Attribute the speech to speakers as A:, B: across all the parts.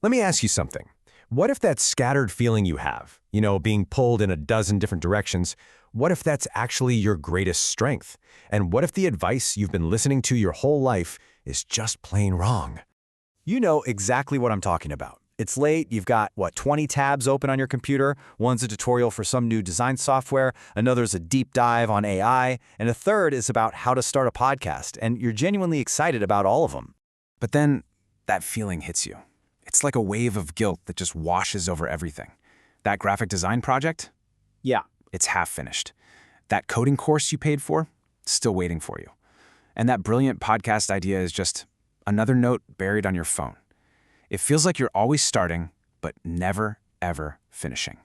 A: Let me ask you something. What if that scattered feeling you have, being pulled in a dozen different directions, what if that's actually your greatest strength? And what if the advice you've been listening to your whole life is just plain wrong?
B: You know exactly what I'm talking about. It's late, you've got, 20 tabs open on your computer. One's a tutorial for some new design software, another's a deep dive on AI, and a third is about how to start a podcast, and you're genuinely excited about all of them.
C: But then that feeling hits you. It's like a wave of guilt that just washes over everything. That graphic design project?
B: Yeah.
C: It's half finished. That coding course you paid for? Still waiting for you. And that brilliant podcast idea is just another note buried on your phone. It feels like you're always starting, but never, ever finishing.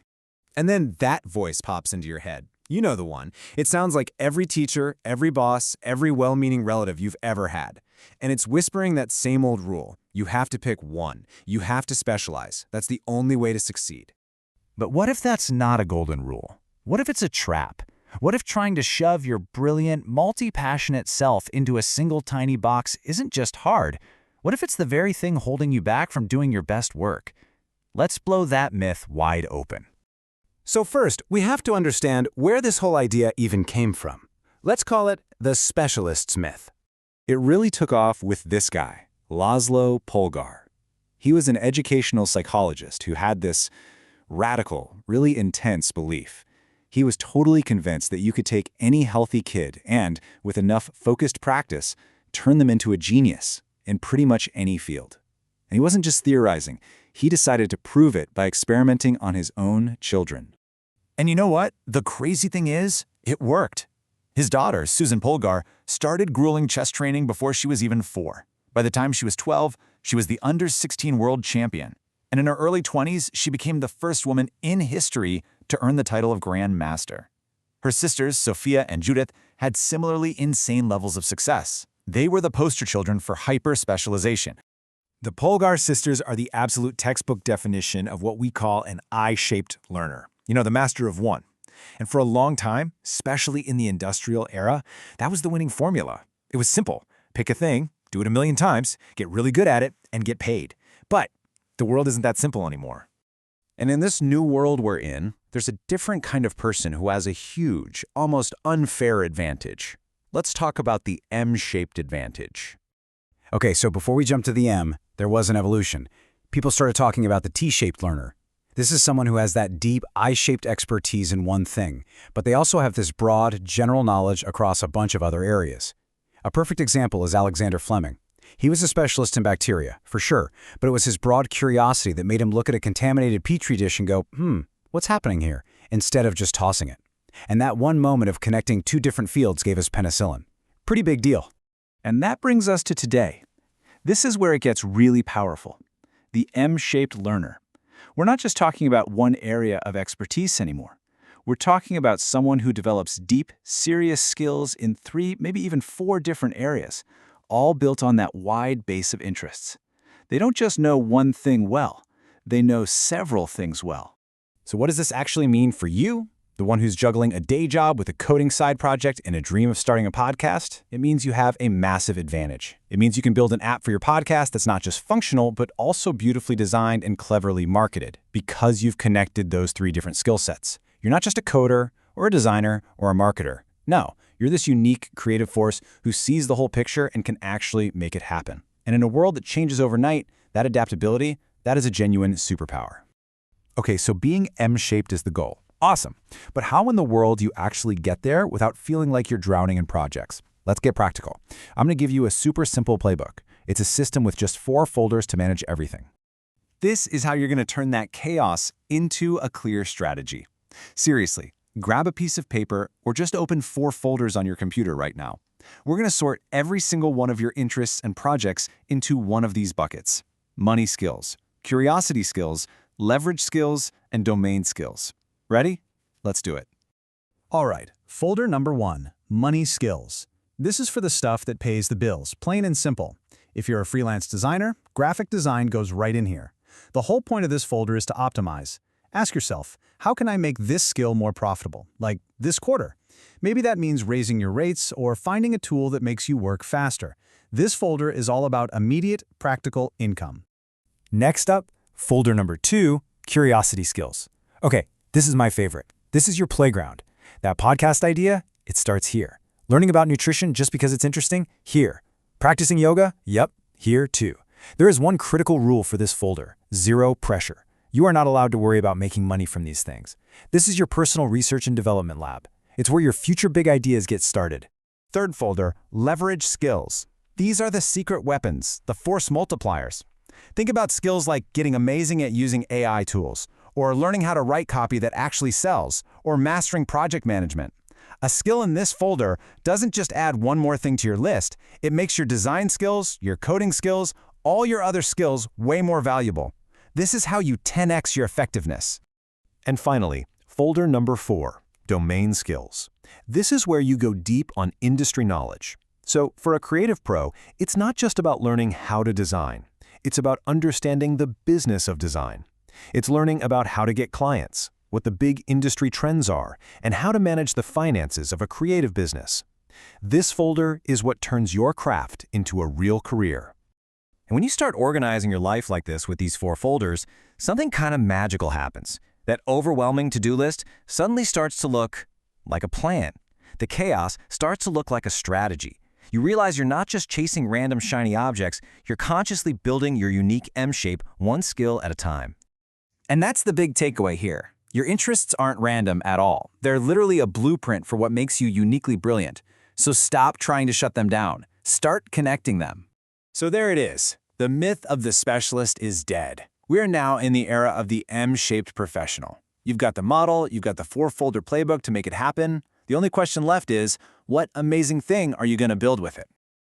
D: And then that voice pops into your head. You know the one. It sounds like every teacher, every boss, every well-meaning relative you've ever had. And it's whispering that same old rule. You have to pick one. You have to specialize. That's the only way to succeed.
B: But what if that's not a golden rule? What if it's a trap? What if trying to shove your brilliant, multi-passionate self into a single tiny box isn't just hard? What if it's the very thing holding you back from doing your best work? Let's blow that myth wide open.
D: So first, we have to understand where this whole idea even came from. Let's call it the specialist's myth. It really took off with this guy, Laszlo Polgar. He was an educational psychologist who had this radical, really intense belief. He was totally convinced that you could take any healthy kid and, with enough focused practice, turn them into a genius in pretty much any field. And he wasn't just theorizing. He decided to prove it by experimenting on his own children.
B: And you know what? The crazy thing is, it worked. His daughter, Susan Polgar, started grueling chess training before she was even 4. By the time she was 12, she was the under-16 world champion. And in her early 20s, she became the first woman in history to earn the title of Grand Master. Her sisters, Sophia and Judith, had similarly insane levels of success. They were the poster children for hyper-specialization.
D: The Polgar sisters are the absolute textbook definition of what we call an I-shaped learner. The master of one. And for a long time, especially in the industrial era, that was the winning formula. It was simple. Pick a thing, do it a million times, get really good at it, and get paid. But the world isn't that simple anymore.
A: And in this new world we're in, there's a different kind of person who has a huge, almost unfair advantage. Let's talk about the M-shaped advantage.
C: Okay, so before we jump to the M, there was an evolution. People started talking about the T-shaped learner. This is someone who has that deep I-shaped expertise in one thing, but they also have this broad, general knowledge across a bunch of other areas. A perfect example is Alexander Fleming. He was a specialist in bacteria, for sure, but it was his broad curiosity that made him look at a contaminated petri dish and go, what's happening here, instead of just tossing it. And that one moment of connecting two different fields gave us penicillin. Pretty big deal.
B: And that brings us to today. This is where it gets really powerful. The M-shaped learner. We're not just talking about one area of expertise anymore. We're talking about someone who develops deep, serious skills in 3, maybe even 4 different areas, all built on that wide base of interests. They don't just know one thing well, they know several things well.
D: So what does this actually mean for you? The one who's juggling a day job with a coding side project and a dream of starting a podcast? It means you have a massive advantage. It means you can build an app for your podcast that's not just functional, but also beautifully designed and cleverly marketed, because you've connected those 3 different skill sets. You're not just a coder or a designer or a marketer. No, you're this unique creative force who sees the whole picture and can actually make it happen. And in a world that changes overnight, that adaptability, that is a genuine superpower. Okay, so being M-shaped is the goal. Awesome. But how in the world do you actually get there without feeling like you're drowning in projects? Let's get practical. I'm going to give you a super simple playbook. It's a system with just 4 folders to manage everything. This is how you're going to turn that chaos into a clear strategy. Seriously, grab a piece of paper or just open 4 folders on your computer right now. We're going to sort every single one of your interests and projects into one of these buckets: money skills, curiosity skills, leverage skills, and domain skills. Ready? Let's do it.
E: All right, folder number 1, money skills. This is for the stuff that pays the bills, plain and simple. If you're a freelance designer, graphic design goes right in here. The whole point of this folder is to optimize. Ask yourself, how can I make this skill more profitable, like this quarter? Maybe that means raising your rates or finding a tool that makes you work faster. This folder is all about immediate, practical income.
D: Next up, Folder number 2, curiosity skills. Okay, this is my favorite. This is your playground. That podcast idea, it starts here. Learning about nutrition just because it's interesting? Here. Practicing yoga? Yep, here too. There is one critical rule for this folder: zero pressure. You are not allowed to worry about making money from these things. This is your personal research and development lab. It's where your future big ideas get started.
B: Third folder, leverage skills. These are the secret weapons, the force multipliers. Think about skills like getting amazing at using AI tools, or learning how to write copy that actually sells, or mastering project management. A skill in this folder doesn't just add one more thing to your list, it makes your design skills, your coding skills, all your other skills way more valuable. This is how you 10x your effectiveness.
A: And finally, folder number 4, domain skills. This is where you go deep on industry knowledge. So for a creative pro, it's not just about learning how to design. It's about understanding the business of design. It's learning about how to get clients, what the big industry trends are, and how to manage the finances of a creative business. This folder is what turns your craft into a real career.
D: And when you start organizing your life like this with these 4 folders, something kind of magical happens. That overwhelming to-do list suddenly starts to look like a plan. The chaos starts to look like a strategy. You realize you're not just chasing random shiny objects, you're consciously building your unique M-shape one skill at a time. And that's the big takeaway here. Your interests aren't random at all. They're literally a blueprint for what makes you uniquely brilliant. So stop trying to shut them down. Start connecting them. So there it is. The myth of the specialist is dead. We are now in the era of the M-shaped professional. You've got the model, you've got the 4-folder playbook to make it happen. The only question left is, what amazing thing are you going to build with it?